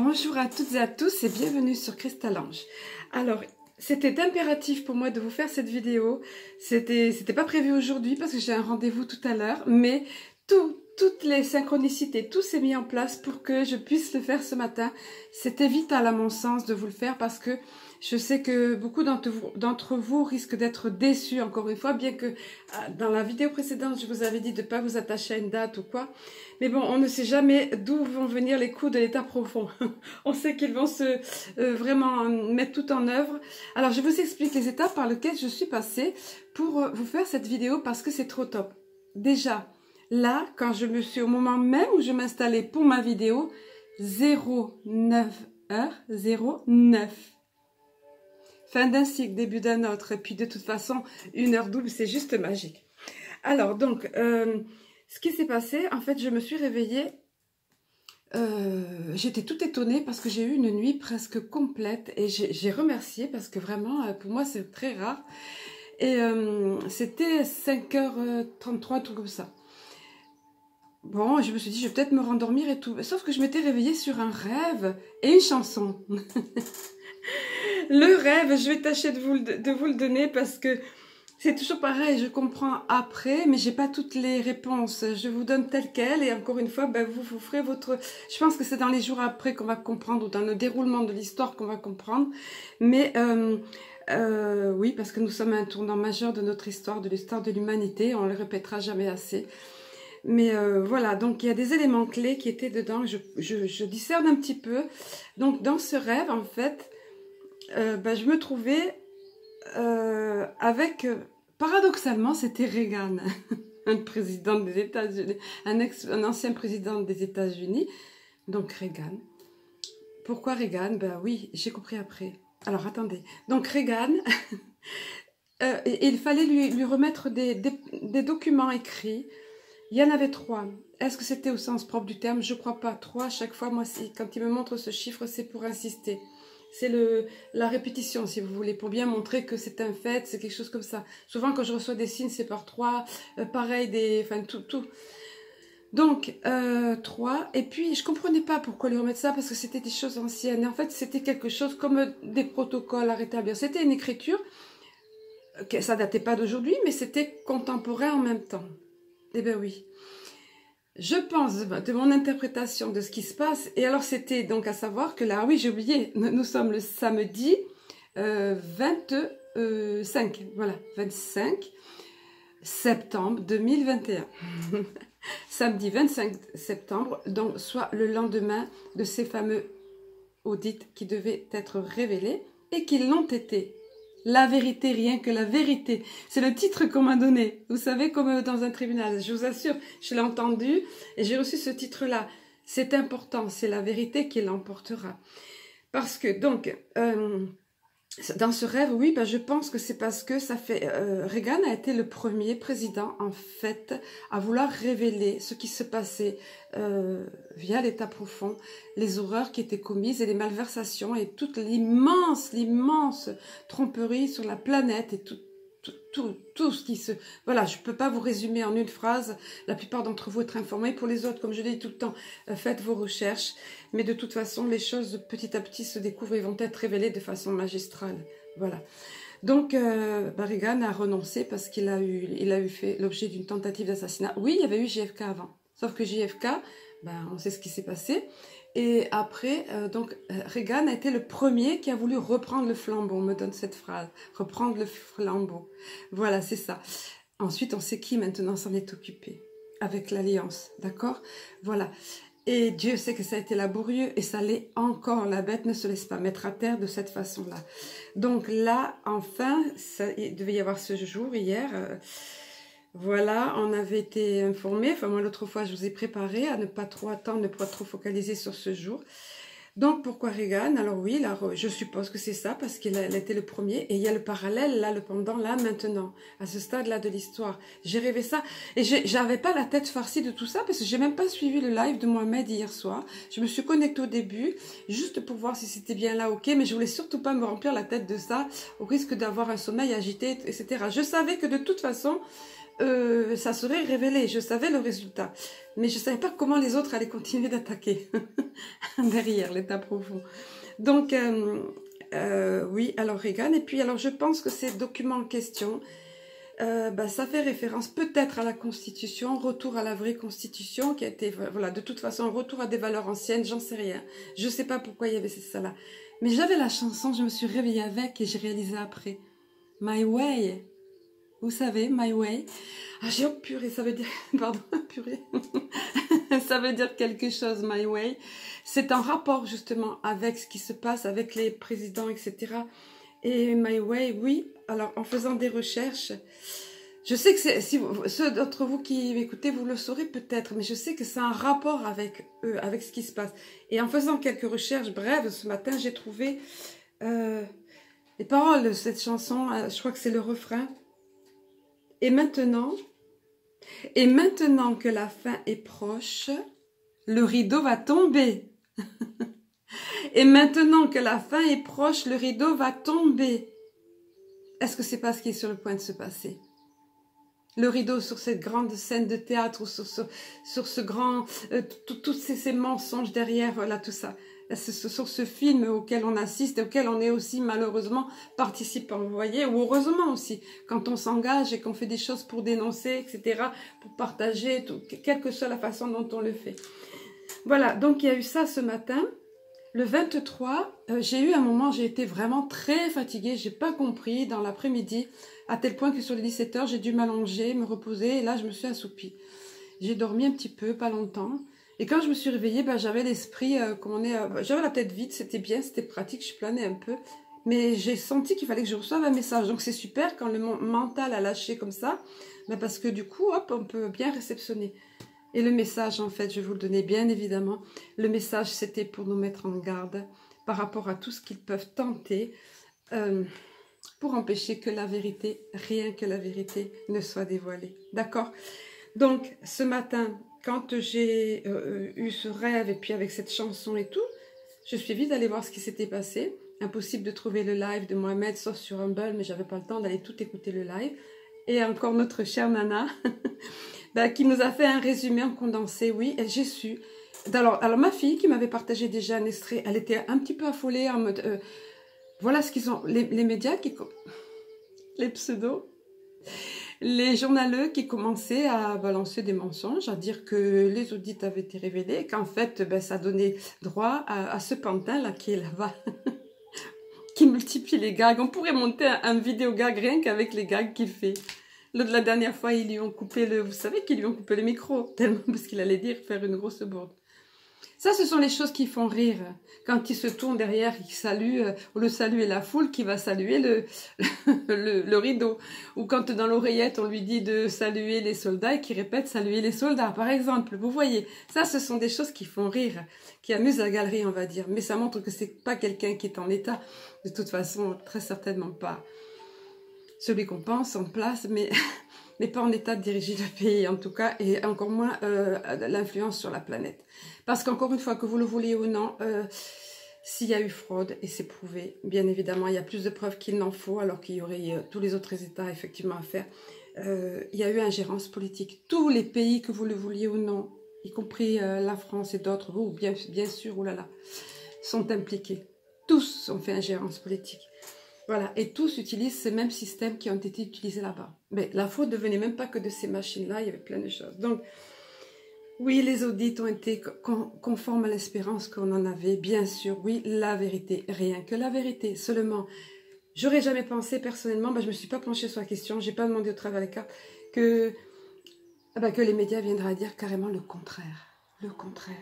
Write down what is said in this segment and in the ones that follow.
Bonjour à toutes et à tous et bienvenue sur Crystalange. Alors, c'était impératif pour moi de vous faire cette vidéo. C'était pas prévu aujourd'hui parce que j'ai un rendez-vous tout à l'heure, mais toutes les synchronicités, tout s'est mis en place pour que je puisse le faire ce matin. C'était vital à mon sens de vous le faire parce que je sais que beaucoup d'entre vous risquent d'être déçus encore une fois, bien que dans la vidéo précédente, je vous avais dit de ne pas vous attacher à une date ou quoi. Mais bon, on ne sait jamais d'où vont venir les coups de l'état profond. On sait qu'ils vont vraiment mettre tout en œuvre. Alors, je vous explique les étapes par lesquelles je suis passée pour vous faire cette vidéo parce que c'est trop top. Déjà, là, quand je me suis au moment même où je m'installais pour ma vidéo, 09h09. Fin d'un cycle, début d'un autre, et puis de toute façon, une heure double, c'est juste magique. Alors, donc, ce qui s'est passé, en fait, je me suis réveillée, j'étais toute étonnée parce que j'ai eu une nuit presque complète, et j'ai remercié parce que vraiment, pour moi, c'est très rare. Et c'était 5h33, un truc comme ça. Bon, je me suis dit, je vais peut-être me rendormir et tout. Sauf que je m'étais réveillée sur un rêve et une chanson. Le rêve, je vais tâcher de vous le donner parce que c'est toujours pareil, je comprends après, mais j'ai pas toutes les réponses. Je vous donne tel quel et encore une fois, ben, vous ferez votre... Je pense que c'est dans les jours après qu'on va comprendre ou dans le déroulement de l'histoire qu'on va comprendre. Mais oui, parce que nous sommes à un tournant majeur de notre histoire, de l'histoire de l'humanité. On le répétera jamais assez. Mais voilà, donc il y a des éléments clés qui étaient dedans. Je discerne un petit peu. Donc dans ce rêve, en fait... ben, je me trouvais avec, paradoxalement, c'était Reagan, un président des États-Unis, un ancien président des États-Unis, donc Reagan. Pourquoi Reagan? Ben oui, j'ai compris après. Alors attendez, donc Reagan, il fallait lui remettre des documents écrits. Il y en avait 3. Est-ce que c'était au sens propre du terme? Je crois pas. 3 à chaque fois, moi, quand il me montre ce chiffre, c'est pour insister. C'est la répétition, si vous voulez, pour bien montrer que c'est un fait, c'est quelque chose comme ça. Souvent, quand je reçois des signes, c'est par 3, pareil, enfin, tout. Donc, 3, et puis, je comprenais pas pourquoi lui remettre ça, parce que c'était des choses anciennes. Et en fait, c'était quelque chose comme des protocoles à rétablir. C'était une écriture, ça datait pas d'aujourd'hui, mais c'était contemporain en même temps. Eh bien oui. Je pense de mon interprétation de ce qui se passe, et alors c'était donc à savoir que là, oui j'ai oublié, nous sommes le samedi 25, voilà, 25 septembre 2021. Samedi 25 septembre, donc soit le lendemain de ces fameux audits qui devaient être révélés, et qui l'ont été. La vérité, rien que la vérité. C'est le titre qu'on m'a donné. Vous savez, comme dans un tribunal. Je vous assure, je l'ai entendu et j'ai reçu ce titre-là. C'est important, c'est la vérité qui l'emportera. Parce que, donc, dans ce rêve, oui, ben, je pense que c'est parce que ça fait... Reagan a été le premier président, en fait, à vouloir révéler ce qui se passait via l'état profond, les horreurs qui étaient commises et les malversations et toute l'immense tromperie sur la planète et tout ce qui se... Voilà, je ne peux pas vous résumer en une phrase. La plupart d'entre vous êtes informés. Pour les autres, comme je dis tout le temps, faites vos recherches. Mais de toute façon, les choses petit à petit se découvrent et vont être révélées de façon magistrale. Voilà. Donc, Reagan a renoncé parce qu'il a eu fait l'objet d'une tentative d'assassinat. Oui, il y avait eu JFK avant. Sauf que JFK, ben, on sait ce qui s'est passé. Et après, donc, Reagan a été le premier qui a voulu reprendre le flambeau. On me donne cette phrase. Reprendre le flambeau. Voilà, c'est ça. Ensuite, on sait qui maintenant s'en est occupé. Avec l'Alliance. D'accord? Voilà. Et Dieu sait que ça a été laborieux et ça l'est encore. La bête ne se laisse pas mettre à terre de cette façon-là. Donc là, enfin, il devait y avoir ce jour hier. Voilà, on avait été informés. Enfin, moi, l'autre fois, je vous ai préparé à ne pas trop attendre, ne pas trop focaliser sur ce jour. Donc, pourquoi Reagan? Alors oui, là, je suppose que c'est ça, parce qu'il a été le premier. Et il y a le parallèle, là, le pendant, là, maintenant, à ce stade-là de l'histoire. J'ai rêvé ça. Et j'avais pas la tête farcie de tout ça, parce que j'ai même pas suivi le live de Mohamed hier soir. Je me suis connectée au début, juste pour voir si c'était bien là, ok. Mais je voulais surtout pas me remplir la tête de ça, au risque d'avoir un sommeil agité, etc. Je savais que de toute façon... ça serait révélé. Je savais le résultat. Mais je ne savais pas comment les autres allaient continuer d'attaquer derrière l'état profond. Donc, oui, alors Reagan. Et puis, alors je pense que ces documents en question, ça fait référence peut-être à la Constitution, retour à la vraie Constitution, qui a été, voilà, de toute façon, retour à des valeurs anciennes, j'en sais rien. Je ne sais pas pourquoi il y avait ça là. Mais j'avais la chanson, je me suis réveillée avec et j'ai réalisé après. My Way. Vous savez, My Way. Ah, j'ai, oh purée, ça veut dire, pardon, purée. Ça veut dire quelque chose, My Way. C'est en rapport, justement, avec ce qui se passe, avec les présidents, etc. Et My Way, oui. Alors, en faisant des recherches, je sais que c'est, si ceux d'entre vous qui m'écoutez, vous le saurez peut-être, mais je sais que c'est un rapport avec eux, avec ce qui se passe. Et en faisant quelques recherches brèves, ce matin, j'ai trouvé les paroles de cette chanson, je crois que c'est le refrain. Et maintenant que la fin est proche, le rideau va tomber. Et maintenant que la fin est proche, le rideau va tomber. Est-ce que c'est pas ce qui est sur le point de se passer? Le rideau sur cette grande scène de théâtre, ou sur ce grand, tous ces mensonges derrière, voilà tout ça. Sur ce film auquel on assiste et auquel on est aussi malheureusement participant, vous voyez, ou heureusement aussi, quand on s'engage et qu'on fait des choses pour dénoncer, etc., pour partager, tout, quelle que soit la façon dont on le fait. Voilà, donc il y a eu ça ce matin. Le 23, j'ai eu un moment, j'ai été vraiment très fatiguée, j'ai pas compris dans l'après-midi, à tel point que sur les 17 h, j'ai dû m'allonger, me reposer, et là je me suis assoupie. J'ai dormi un petit peu, pas longtemps. Et quand je me suis réveillée, j'avais l'esprit, j'avais la tête vide, c'était bien, c'était pratique, je planais un peu. Mais j'ai senti qu'il fallait que je reçoive un message. Donc c'est super quand le mental a lâché comme ça, parce que du coup, hop, on peut bien réceptionner. Et le message, en fait, je vais vous le donner bien évidemment. Le message, c'était pour nous mettre en garde par rapport à tout ce qu'ils peuvent tenter pour empêcher que la vérité, rien que la vérité, ne soit dévoilée. D'accord? Donc, ce matin, quand j'ai eu ce rêve, et puis avec cette chanson et tout, je suis vite allée voir ce qui s'était passé. Impossible de trouver le live de Mohamed, sauf sur Humble, mais j'avais pas le temps d'aller tout écouter le live. Et encore notre chère Nana, qui nous a fait un résumé en condensé, oui, et j'ai su. Alors ma fille, qui m'avait partagé déjà un extrait, elle était un petit peu affolée, en mode, voilà ce qu'ils ont, les médias, les pseudos, les journaleux qui commençaient à balancer des mensonges, à dire que les audits avaient été révélés, qu'en fait, ça donnait droit à ce pantin-là qui est là-bas, qui multiplie les gags. On pourrait monter un vidéo gag rien qu'avec les gags qu'il fait. La dernière fois, ils lui ont coupé vous savez qu'ils lui ont coupé le micro, tellement parce qu'il allait faire une grosse bourde. Ça, ce sont les choses qui font rire. Quand il se tourne derrière, il salue, ou le salut est la foule qui va saluer le rideau. Ou quand dans l'oreillette, on lui dit de saluer les soldats et qu'il répète saluer les soldats, par exemple. Vous voyez, ça, ce sont des choses qui font rire, qui amusent la galerie, on va dire. Mais ça montre que c'est pas quelqu'un qui est en état. De toute façon, très certainement pas celui qu'on pense en place, mais pas en état de diriger le pays, en tout cas, et encore moins l'influence sur la planète. Parce qu'encore une fois, que vous le vouliez ou non, s'il y a eu fraude, et c'est prouvé, bien évidemment, il y a plus de preuves qu'il n'en faut, alors qu'il y aurait tous les autres États, effectivement, à faire. Il y a eu ingérence politique. Tous les pays, que vous le vouliez ou non, y compris la France et d'autres, vous, bien sûr, oulala, sont impliqués. Tous ont fait ingérence politique. Voilà, et tous utilisent ces mêmes systèmes qui ont été utilisés là-bas. Mais la faute ne venait même pas que de ces machines-là, il y avait plein de choses. Donc, oui, les audits ont été conformes à l'espérance qu'on en avait, bien sûr. Oui, la vérité, rien que la vérité. Seulement, j'aurais jamais pensé personnellement, je ne me suis pas penchée sur la question, j'ai pas demandé au travers des cartes, que les médias viendraient à dire carrément le contraire. Le contraire.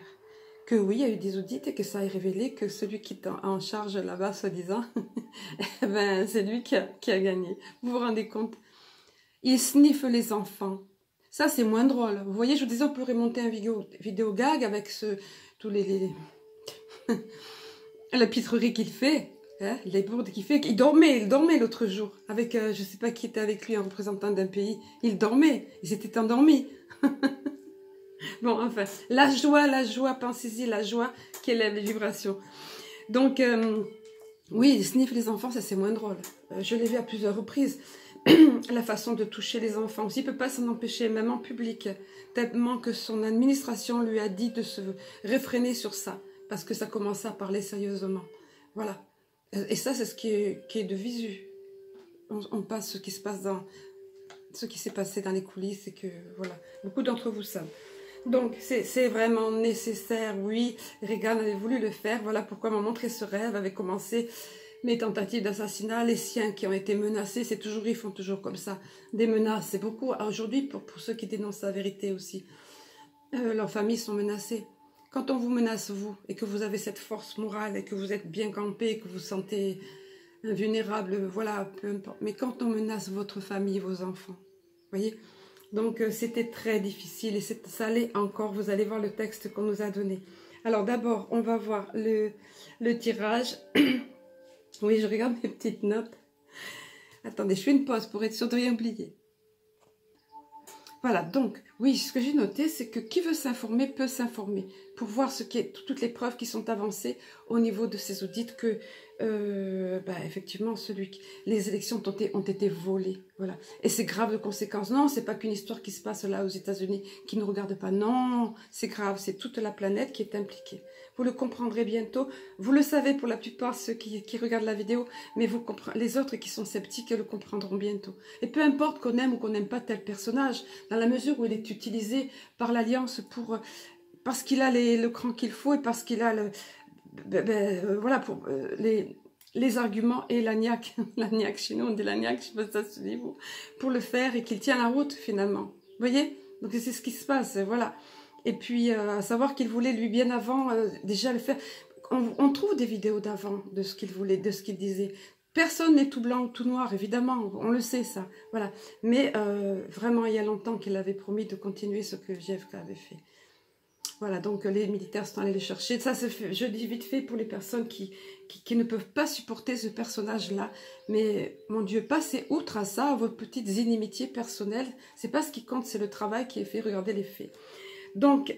Que oui, il y a eu des audits et que ça a révélé que celui qui est en charge là-bas, soi-disant, c'est lui qui a gagné. Vous vous rendez compte? Il sniffe les enfants. Ça, c'est moins drôle. Vous voyez, je vous disais, on pourrait monter un vidéo gag avec tous la pitrerie qu'il fait, hein, les bourdes qu'il fait. Il dormait l'autre jour avec, je ne sais pas qui était avec lui, un représentant d'un pays. Il dormait, ils étaient endormis. Bon, enfin, la joie, pensez-y, la joie qui élève les vibrations. Donc, oui, il sniffe les enfants, ça c'est moins drôle. Je l'ai vu à plusieurs reprises. la façon de toucher les enfants aussi. Il ne peut pas s'en empêcher, même en public, tellement que son administration lui a dit de se réfréner sur ça, parce que ça commençait à parler sérieusement. Voilà. Et ça, c'est ce qui est de visu. On passe ce qui se passe dans... Ce qui s'est passé dans les coulisses, et que, voilà, beaucoup d'entre vous savent. Donc, c'est vraiment nécessaire, oui. Reagan avait voulu le faire, voilà pourquoi m'a montré ce rêve, avait commencé mes tentatives d'assassinat, les siens qui ont été menacés, ils font toujours comme ça, des menaces. C'est beaucoup, aujourd'hui, pour ceux qui dénoncent la vérité aussi. Leurs familles sont menacées. Quand on vous menace, vous, et que vous avez cette force morale, et que vous êtes bien campé, et que vous vous sentez invulnérable, voilà, peu importe. Mais quand on menace votre famille, vos enfants, voyez, donc c'était très difficile et ça allait encore. Vous allez voir le texte qu'on nous a donné. Alors d'abord, on va voir le tirage. Oui, je regarde mes petites notes. Attendez, je fais une pause pour être sûre de rien oublier. Voilà, donc, oui, ce que j'ai noté, c'est que qui veut s'informer peut s'informer pour voir toutes les preuves qui sont avancées au niveau de ces audits que, effectivement, les élections ont été volées. Voilà. Et c'est grave de conséquences. Non, c'est pas qu'une histoire qui se passe là aux États-Unis qui ne regarde pas. Non, c'est grave, c'est toute la planète qui est impliquée. Vous le comprendrez bientôt. Vous le savez pour la plupart, ceux qui regardent la vidéo, mais les autres qui sont sceptiques le comprendront bientôt. Et peu importe qu'on aime ou qu'on n'aime pas tel personnage, dans la mesure où il est utilisé par l'Alliance parce qu'il a le cran qu'il faut et parce qu'il a voilà, pour les arguments et l'agnac, l'agnac chez nous, on dit l'agnac, je sais pas si ça se dit, pour le faire et qu'il tient la route finalement. Vous voyez? Donc c'est ce qui se passe, voilà. Et puis, à savoir qu'il voulait, lui, bien avant, déjà le faire. On trouve des vidéos d'avant de ce qu'il voulait, de ce qu'il disait. Personne n'est tout blanc ou tout noir, évidemment, on le sait, ça. Voilà. Mais vraiment, il y a longtemps qu'il avait promis de continuer ce que JFK avait fait. Voilà, donc les militaires sont allés le chercher. Ça, je dis vite fait pour les personnes qui ne peuvent pas supporter ce personnage-là. Mais, mon Dieu, passez outre à ça, à vos petites inimitiés personnelles. C'est pas ce qui compte, c'est le travail qui est fait. Regardez les faits. Donc,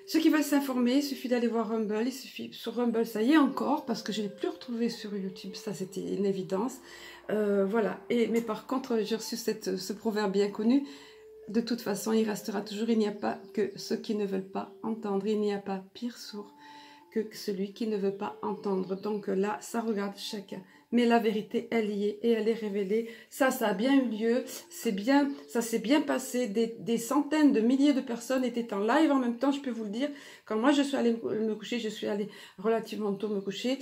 ceux qui veulent s'informer, il suffit d'aller voir Rumble. Il suffit sur Rumble, ça y est encore, parce que je ne l'ai plus retrouvé sur YouTube. Ça, c'était une évidence. Voilà. Mais par contre, j'ai reçu ce proverbe bien connu. De toute façon, il restera toujours. Il n'y a pas que ceux qui ne veulent pas entendre. Il n'y a pas pire sourd que celui qui ne veut pas entendre. Donc là, ça regarde chacun. Mais la vérité, elle y est et elle est révélée. Ça a bien eu lieu. Ça s'est bien passé. Des centaines de milliers de personnes étaient en live en même temps, je peux vous le dire. Quand moi, je suis allée me coucher, je suis allée relativement tôt me coucher.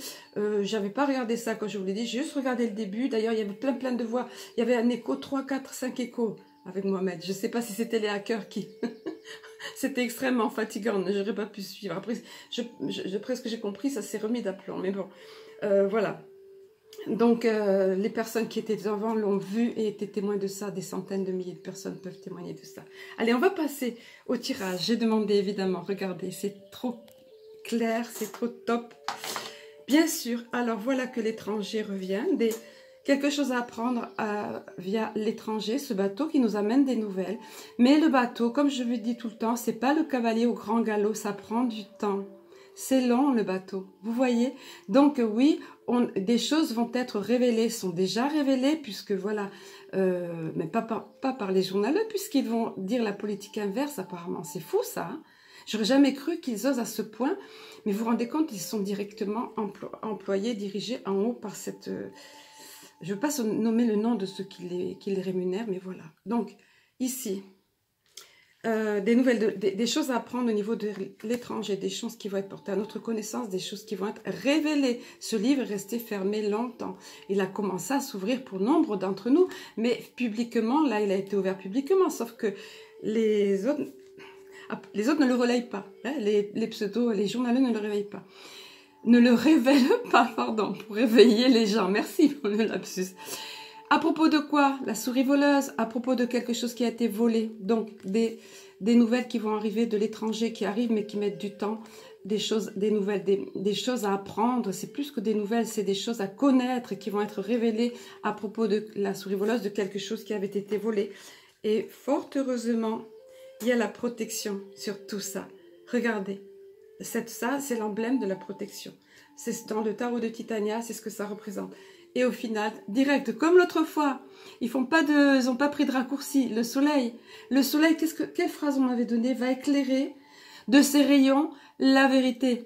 J'avais pas regardé ça, quand je vous l'ai dit. J'ai juste regardé le début. D'ailleurs, il y avait plein de voix. Il y avait un écho, 3, 4, 5 échos avec Mohamed. Je sais pas si c'était les hackers qui... C'était extrêmement fatigant. Je n'aurais pas pu suivre. Après, presque j'ai compris, ça s'est remis d'aplomb. Mais bon, voilà. Donc, les personnes qui étaient devant l'ont vu et étaient témoins de ça. Des centaines de milliers de personnes peuvent témoigner de ça. Allez, on va passer au tirage. J'ai demandé, évidemment, regardez, c'est trop clair, c'est trop top. Bien sûr, alors voilà que l'étranger revient. Quelque chose à apprendre via l'étranger, ce bateau qui nous amène des nouvelles. Mais le bateau, comme je vous dis tout le temps, c'est pas le cavalier au grand galop, ça prend du temps. C'est long le bateau, vous voyez. Donc oui, des choses vont être révélées, sont déjà révélées, puisque voilà, mais pas par les journalistes, puisqu'ils vont dire la politique inverse apparemment. C'est fou ça, hein. J'aurais jamais cru qu'ils osent à ce point, mais vous vous rendez compte, ils sont directement employés, dirigés en haut par cette... je ne veux pas nommer le nom de ceux qui les rémunèrent, mais voilà. Donc, ici... des nouvelles, des choses à apprendre au niveau de l'étranger, des choses qui vont être portées à notre connaissance, des choses qui vont être révélées. Ce livre est resté fermé longtemps. Il a commencé à s'ouvrir pour nombre d'entre nous, mais publiquement, là, il a été ouvert publiquement, sauf que les autres ne le relayent pas. Hein, les pseudos, les journalistes ne le réveillent pas. Ne le révèlent pas, pardon, pour réveiller les gens. Merci pour le lapsus. À propos de quoi? La souris voleuse, à propos de quelque chose qui a été volé. Donc, des nouvelles qui vont arriver de l'étranger, qui arrivent mais qui mettent du temps. Des nouvelles, des choses à apprendre. C'est plus que des nouvelles, c'est des choses à connaître qui vont être révélées à propos de la souris voleuse, de quelque chose qui avait été volé. Et fort heureusement, il y a la protection sur tout ça. Regardez, ça c'est l'emblème de la protection. C'est dans le tarot de Titania, c'est ce que ça représente. et au final, direct, comme l'autre fois, ils n'ont pas pris de raccourci. Le soleil, quelle phrase on m'avait donnée, va éclairer de ses rayons la vérité.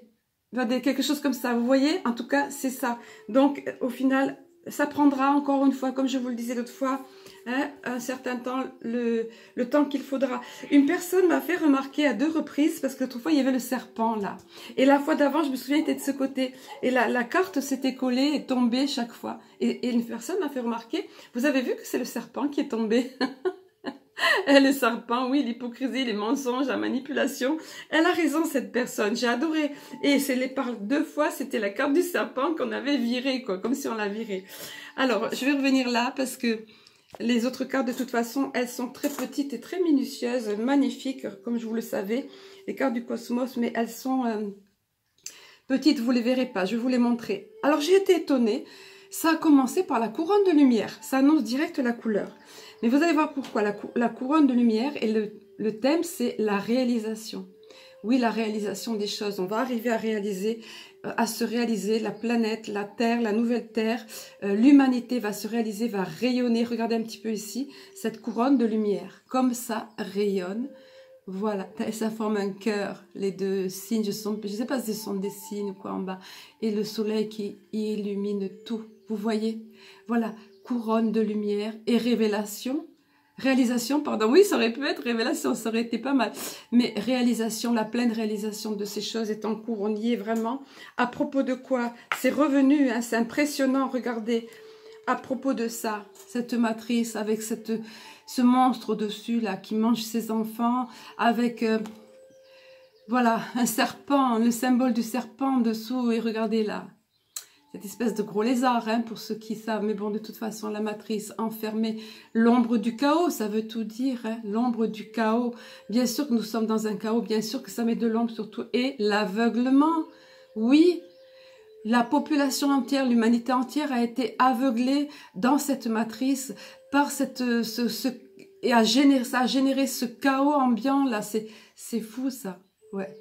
Quelque chose comme ça, vous voyez? En tout cas, c'est ça. Donc, au final, ça prendra encore une fois, comme je vous le disais l'autre fois, hein, un certain temps, le temps qu'il faudra. Une personne m'a fait remarquer à 2 reprises, parce que l'autre fois, il y avait le serpent là. Et la fois d'avant, je me souviens, il était de ce côté. Et la carte s'était collée et tombée chaque fois. Et une personne m'a fait remarquer, vous avez vu que c'est le serpent qui est tombé? Le serpent, oui, l'hypocrisie, les mensonges, la manipulation. Elle a raison, cette personne. J'ai adoré. Et par 2 fois, c'était la carte du serpent qu'on avait virée, quoi, comme si on l'a virée. Alors, je vais revenir là parce que les autres cartes, de toute façon, elles sont très petites et très minutieuses, magnifiques, comme je vous le savais. Les cartes du cosmos, mais elles sont petites, vous les verrez pas. Je vais vous les montrer. Alors, j'ai été étonnée. Ça a commencé par la couronne de lumière. Ça annonce direct la couleur. Mais vous allez voir pourquoi. La couronne de lumière et le thème, c'est la réalisation. Oui, la réalisation des choses. On va arriver à se réaliser. La planète, la Terre, la nouvelle Terre, l'humanité va se réaliser, va rayonner. Regardez un petit peu ici, cette couronne de lumière. Comme ça rayonne. Voilà, ça forme un cœur. Les 2 signes, je ne sais pas si ce sont des signes ou quoi en bas. Et le soleil qui illumine tout. Vous voyez? Voilà. Couronne de lumière et réalisation, pardon, oui, ça aurait pu être révélation, ça aurait été pas mal, mais réalisation, la pleine réalisation de ces choses est en cours, on y est vraiment. À propos de quoi? C'est revenu, hein, c'est impressionnant, regardez, à propos de ça, cette matrice avec ce monstre au-dessus, là, qui mange ses enfants, avec, voilà, un serpent, le symbole du serpent en dessous, et regardez là. Cette espèce de gros lézard, hein, pour ceux qui savent. Mais bon, de toute façon, la matrice enfermée, l'ombre du chaos, ça veut tout dire, hein, l'ombre du chaos. Bien sûr que nous sommes dans un chaos, bien sûr que ça met de l'ombre surtout. Et l'aveuglement, oui, la population entière, l'humanité entière a été aveuglée dans cette matrice par ça a généré ce chaos ambiant, là. C'est fou, ça. Ouais,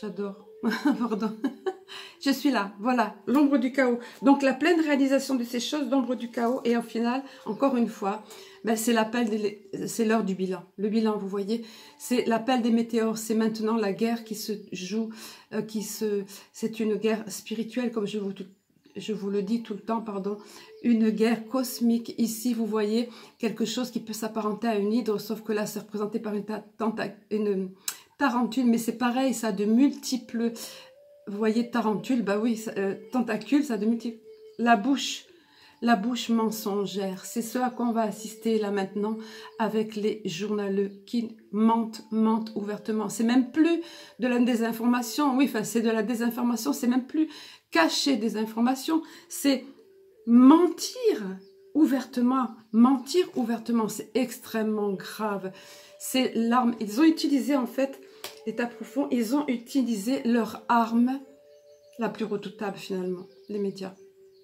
j'adore. Pardon. Je suis là, voilà, l'ombre du chaos. Donc la pleine réalisation de ces choses, l'ombre du chaos. Et au final, encore une fois, ben, c'est l'heure du bilan. Le bilan, vous voyez, c'est l'appel des météores. C'est maintenant la guerre qui se joue, c'est une guerre spirituelle, comme je vous le dis tout le temps, pardon, une guerre cosmique. Ici, vous voyez quelque chose qui peut s'apparenter à une hydre, sauf que là, c'est représenté par une tarentule, mais c'est pareil, ça a de multiples... Vous voyez, tarentule, bah oui, tentacule, ça a de multiples... La bouche mensongère, c'est ce à quoi on va assister là maintenant avec les journaleux qui mentent ouvertement. C'est même plus de la désinformation, oui, enfin c'est de la désinformation, c'est même plus cacher des informations, c'est mentir ouvertement, c'est extrêmement grave. C'est l'arme, ils ont utilisé en fait, l'état profond, ils ont utilisé leur arme la plus redoutable finalement, les médias.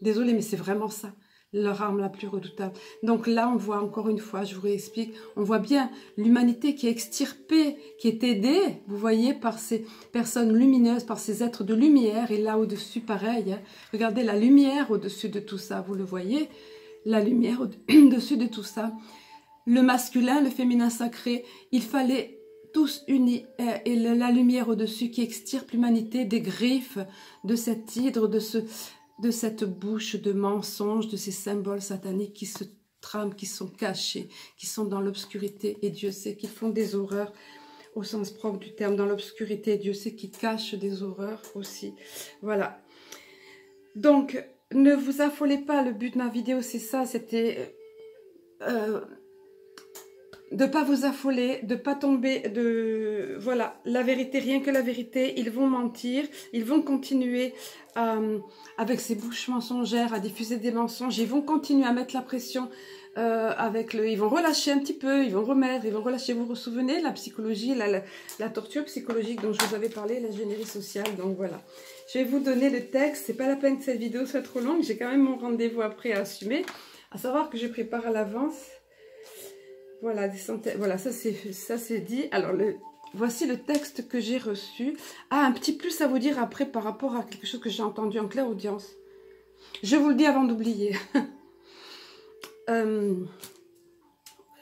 Désolée, mais c'est vraiment ça, leur arme la plus redoutable. Donc là, on voit encore une fois, je vous réexplique, on voit bien l'humanité qui est extirpée, qui est aidée, vous voyez, par ces personnes lumineuses, par ces êtres de lumière, et là au-dessus, pareil, hein, regardez la lumière au-dessus de tout ça, vous le voyez, la lumière au-dessus de tout ça. Le masculin, le féminin sacré, il fallait tous unis, et la lumière au-dessus qui extirpe l'humanité des griffes de cette hydre, de cette bouche de mensonges, de ces symboles sataniques qui se trament, qui sont cachés, qui sont dans l'obscurité. Et Dieu sait qu'ils font des horreurs au sens propre du terme, dans l'obscurité. Dieu sait qu'ils cachent des horreurs aussi. Voilà. Donc, ne vous affolez pas. Le but de ma vidéo, c'est ça. C'était... de pas vous affoler, de pas tomber de... Voilà, la vérité, rien que la vérité, ils vont mentir, ils vont continuer avec ces bouches mensongères à diffuser des mensonges, ils vont continuer à mettre la pression ils vont relâcher un petit peu, ils vont relâcher, vous vous souvenez, la psychologie, la torture psychologique dont je vous avais parlé, l'ingénierie sociale, donc voilà. Je vais vous donner le texte, c'est pas la peine que cette vidéo soit trop longue, j'ai quand même mon rendez-vous après à assumer, à savoir que je prépare à l'avance. Voilà, des centaines, voilà, ça c'est dit. Alors, voici le texte que j'ai reçu. Ah, un petit plus à vous dire après par rapport à quelque chose que j'ai entendu en claire audience. Je vous le dis avant d'oublier.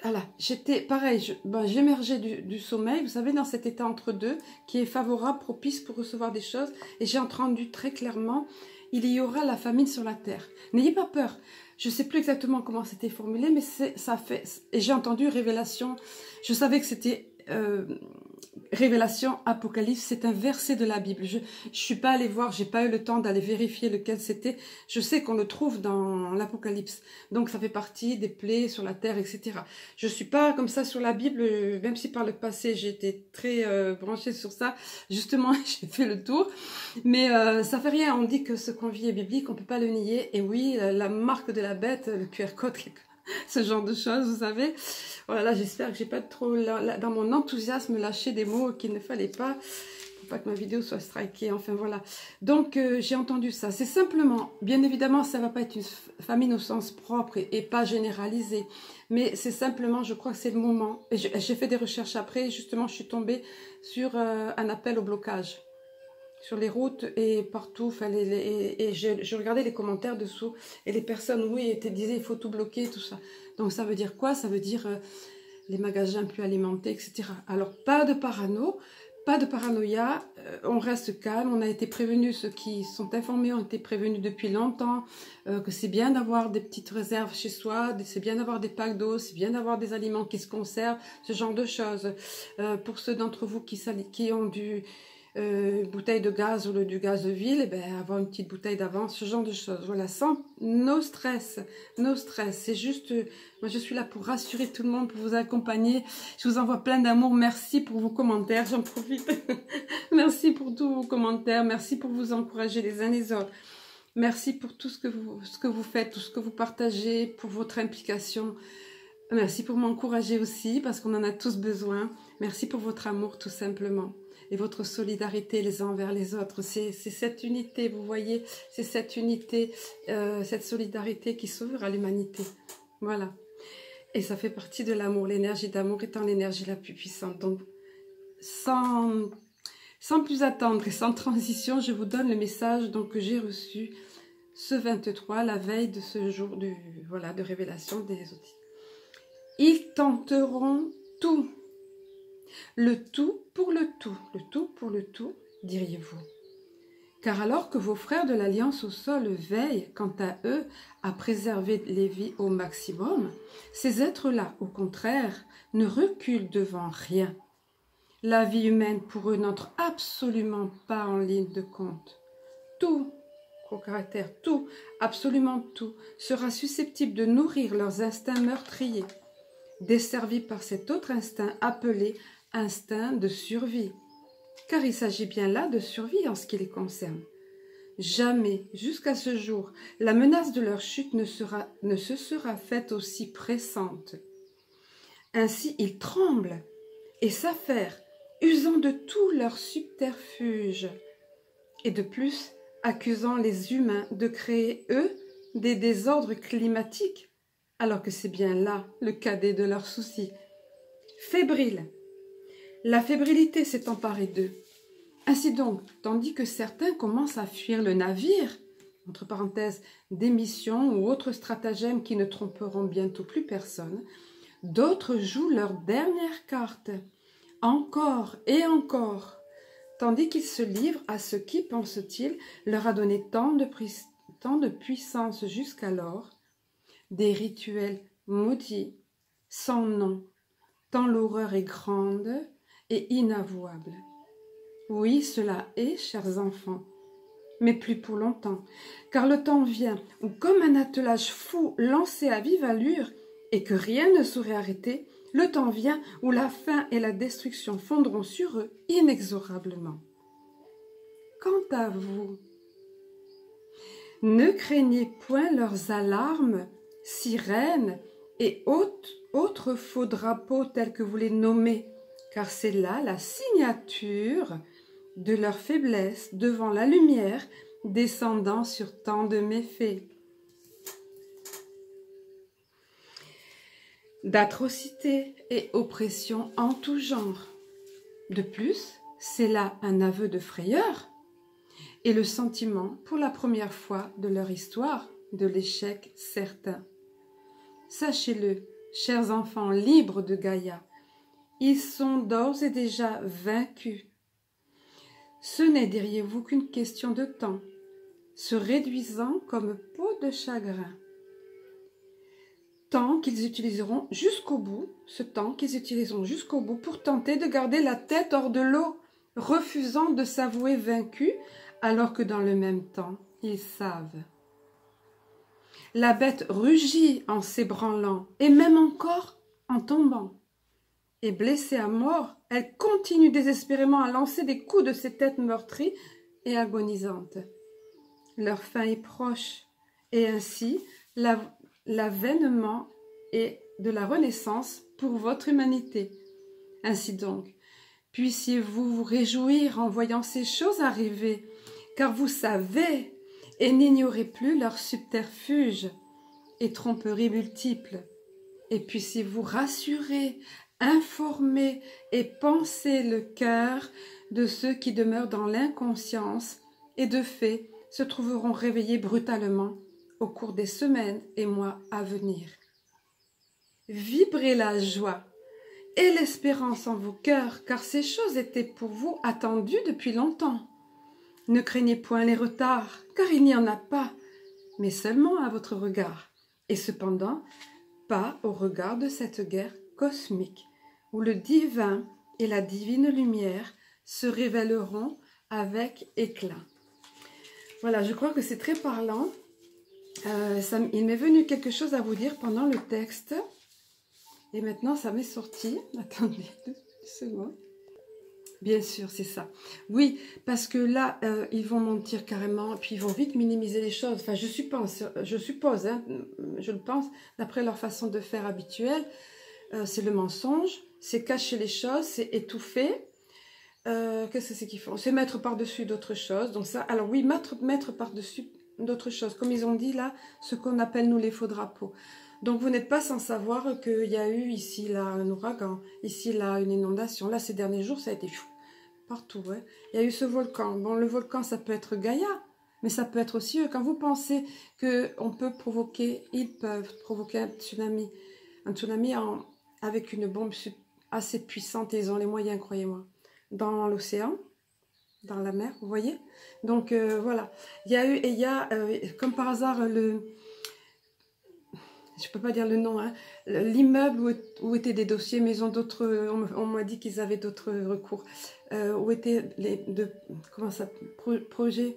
Voilà, j'étais pareil, j'émergeais du sommeil, vous savez, dans cet état entre deux, qui est favorable, propice pour recevoir des choses. Et j'ai entendu très clairement, il y aura la famine sur la terre. N'ayez pas peur. Je ne sais plus exactement comment c'était formulé, mais ça fait... Et j'ai entendu révélation. Je savais que c'était révélation, Apocalypse. C'est un verset de la Bible. Je suis pas allée voir, j'ai pas eu le temps d'aller vérifier lequel c'était. Je sais qu'on le trouve dans l'Apocalypse. Donc ça fait partie des plaies sur la terre, etc. Je suis pas comme ça sur la Bible, même si par le passé j'étais très branchée sur ça. Justement, j'ai fait le tour. Mais ça fait rien. On dit que ce qu'on vit est biblique, on peut pas le nier. Et oui, la marque de la bête, le QR code, ce genre de choses, vous savez. Voilà, j'espère que j'ai pas trop, dans mon enthousiasme, lâché des mots qu'il ne fallait pas, pour pas que ma vidéo soit strikée, enfin voilà. Donc, j'ai entendu ça. C'est simplement, bien évidemment, ça va pas être une famine au sens propre et pas généralisée, mais c'est simplement, je crois que c'est le moment. Et j'ai fait des recherches après, justement, je suis tombée sur un appel au blocage. Sur les routes et partout, et je regardais les commentaires dessous et les personnes, oui, disaient il faut tout bloquer, tout ça. Donc ça veut dire quoi? Ça veut dire les magasins plus alimentés, etc. Alors pas de parano, pas de paranoïa, on reste calme, on a été prévenus, ceux qui sont informés ont été prévenus depuis longtemps, que c'est bien d'avoir des petites réserves chez soi, c'est bien d'avoir des packs d'eau, c'est bien d'avoir des aliments qui se conservent, ce genre de choses. Pour ceux d'entre vous qui ont du... bouteille de gaz ou du gaz de ville, et ben, avoir une petite bouteille d'avance, ce genre de choses. Voilà, sans no stress, no stress. C'est juste, moi je suis là pour rassurer tout le monde, pour vous accompagner. Je vous envoie plein d'amour. Merci pour vos commentaires, j'en profite. Merci pour tous vos commentaires. Merci pour vous encourager les uns les autres. Merci pour tout ce que vous faites, tout ce que vous partagez, pour votre implication. Merci pour m'encourager aussi, parce qu'on en a tous besoin. Merci pour votre amour, tout simplement. Et votre solidarité les uns envers les autres. C'est cette unité, vous voyez, c'est cette unité, cette solidarité qui sauvera l'humanité. Voilà. Et ça fait partie de l'amour. L'énergie d'amour étant l'énergie la plus puissante. Donc, sans plus attendre et sans transition, je vous donne le message donc, que j'ai reçu ce 23, la veille de ce jour de révélation des outils. Ils tenteront tout. Le tout pour le tout, diriez-vous. Car alors que vos frères de l'Alliance au sol veillent, quant à eux, à préserver les vies au maximum, ces êtres-là, au contraire, ne reculent devant rien. La vie humaine, pour eux, n'entre absolument pas en ligne de compte. Tout, gros caractère, tout, absolument tout, sera susceptible de nourrir leurs instincts meurtriers, desservis par cet autre instinct appelé instinct de survie, car il s'agit bien là de survie en ce qui les concerne. Jamais, jusqu'à ce jour, la menace de leur chute ne se sera faite aussi pressante. Ainsi, ils tremblent et s'affairent, usant de tous leurs subterfuges, et de plus, accusant les humains de créer, eux, des désordres climatiques, alors que c'est bien là le cadet de leurs soucis. Fébriles, la fébrilité s'est emparée d'eux. Ainsi donc, tandis que certains commencent à fuir le navire, entre parenthèses, démission ou autres stratagèmes qui ne tromperont bientôt plus personne, d'autres jouent leur dernière carte, encore et encore, tandis qu'ils se livrent à ce qui, pense-t-il, leur a donné tant de puissance jusqu'alors, des rituels maudits, sans nom, tant l'horreur est grande et inavouable. Oui, cela est, chers enfants, mais plus pour longtemps, car le temps vient où, comme un attelage fou lancé à vive allure, et que rien ne saurait arrêter, le temps vient où la faim et la destruction fondront sur eux inexorablement. Quant à vous, ne craignez point leurs alarmes, sirènes et autres faux drapeaux tels que vous les nommez, car c'est là la signature de leur faiblesse devant la lumière descendant sur tant de méfaits. D'atrocités et oppressions en tout genre. De plus, c'est là un aveu de frayeur et le sentiment, pour la première fois de leur histoire, de l'échec certain. Sachez-le, chers enfants libres de Gaïa, ils sont d'ores et déjà vaincus. Ce n'est, diriez-vous, qu'une question de temps, se réduisant comme peau de chagrin. Temps qu'ils utiliseront jusqu'au bout, ce temps qu'ils utiliseront jusqu'au bout pour tenter de garder la tête hors de l'eau, refusant de s'avouer vaincus, alors que dans le même temps, ils savent. La bête rugit en s'ébranlant, et même encore en tombant. Et blessée à mort, elle continue désespérément à lancer des coups de ses têtes meurtries et agonisantes. Leur fin est proche, et ainsi l'avènement et de la renaissance pour votre humanité. Ainsi donc, puissiez-vous vous réjouir en voyant ces choses arriver, car vous savez et n'ignorez plus leurs subterfuges et tromperies multiples, et puissiez-vous rassurer, informer et penser le cœur de ceux qui demeurent dans l'inconscience et de fait se trouveront réveillés brutalement au cours des semaines et mois à venir. Vibrez la joie et l'espérance en vos cœurs, car ces choses étaient pour vous attendues depuis longtemps. Ne craignez point les retards, car il n'y en a pas, mais seulement à votre regard, et cependant pas au regard de cette guerre cosmique, où le divin et la divine lumière se révéleront avec éclat. Voilà, je crois que c'est très parlant. Il m'est venu quelque chose à vous dire pendant le texte. Et maintenant, ça m'est sorti. Attendez 2 secondes. Bien sûr, c'est ça. Oui, parce que là, ils vont mentir carrément, puis ils vont vite minimiser les choses. Enfin, je suppose, hein, je le pense, d'après leur façon de faire habituelle. C'est le mensonge, c'est cacher les choses, c'est étouffer. Qu'est-ce que c'est qu'ils font? C'est mettre par-dessus d'autres choses. Donc ça, alors oui, mettre par-dessus d'autres choses. Comme ils ont dit là, ce qu'on appelle nous les faux drapeaux. Donc vous n'êtes pas sans savoir qu'il y a eu ici là un ouragan, ici là une inondation. Là ces derniers jours ça a été partout. Ouais. Il y a eu ce volcan. Bon, le volcan ça peut être Gaïa, mais ça peut être aussi eux. Quand vous pensez qu'on peut provoquer, ils peuvent provoquer un tsunami avec une bombe assez puissante et ils ont les moyens, croyez-moi. Dans l'océan, dans la mer, vous voyez. Donc voilà, il y a comme par hasard je peux pas dire le nom, hein, l'immeuble où étaient des dossiers, mais ils ont d'autres, on m'a dit qu'ils avaient d'autres recours, où étaient comment ça, projet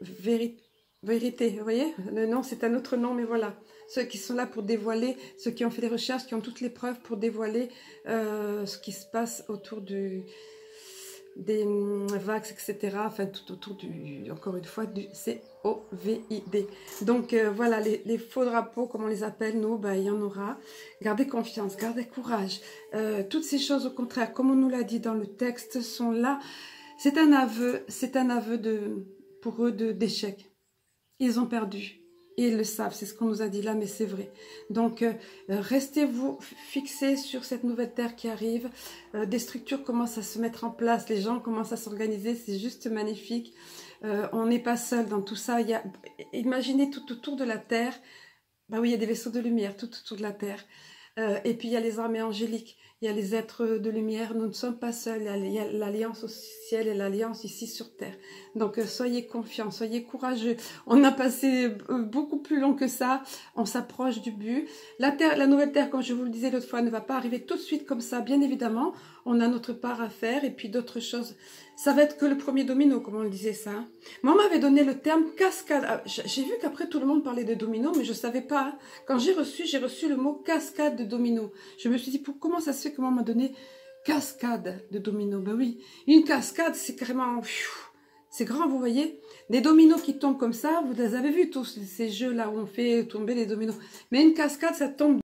vérité, vous voyez, le nom c'est un autre nom, mais voilà, ceux qui sont là pour dévoiler, ceux qui ont fait des recherches, qui ont toutes les preuves pour dévoiler ce qui se passe autour des vax, etc. Enfin, tout autour encore une fois, du COVID. Donc, voilà, les faux drapeaux, comme on les appelle, nous, ben, il y en aura. Gardez confiance, gardez courage. Toutes ces choses, au contraire, comme on nous l'a dit dans le texte, sont là. C'est un aveu pour eux d'échec. Ils ont perdu. Et ils le savent, c'est ce qu'on nous a dit là, mais c'est vrai. Donc, restez-vous fixés sur cette nouvelle terre qui arrive. Des structures commencent à se mettre en place, les gens commencent à s'organiser, c'est juste magnifique. On n'est pas seul dans tout ça. Imaginez tout autour de la terre, bah oui, il y a des vaisseaux de lumière tout autour de la terre. Et puis il y a les armées angéliques, il y a les êtres de lumière, nous ne sommes pas seuls, il y a l'alliance au ciel et l'alliance ici sur terre. Donc soyez confiants, soyez courageux. On a passé beaucoup plus long que ça, on s'approche du but. La nouvelle terre, comme je vous le disais l'autre fois, ne va pas arriver tout de suite comme ça, bien évidemment. On a notre part à faire et puis d'autres choses. Ça va être que le premier domino, comme on le disait ça. Moi, on m'avait donné le terme cascade. J'ai vu qu'après tout le monde parlait de domino, mais je ne savais pas. Quand j'ai reçu le mot cascade de domino. Je me suis dit, comment ça se fait, comment on m'a donné cascade de domino? Ben oui, une cascade, c'est carrément... C'est grand, vous voyez. Des dominos qui tombent comme ça, vous les avez vus tous, ces jeux-là où on fait tomber les dominos. Mais une cascade, ça tombe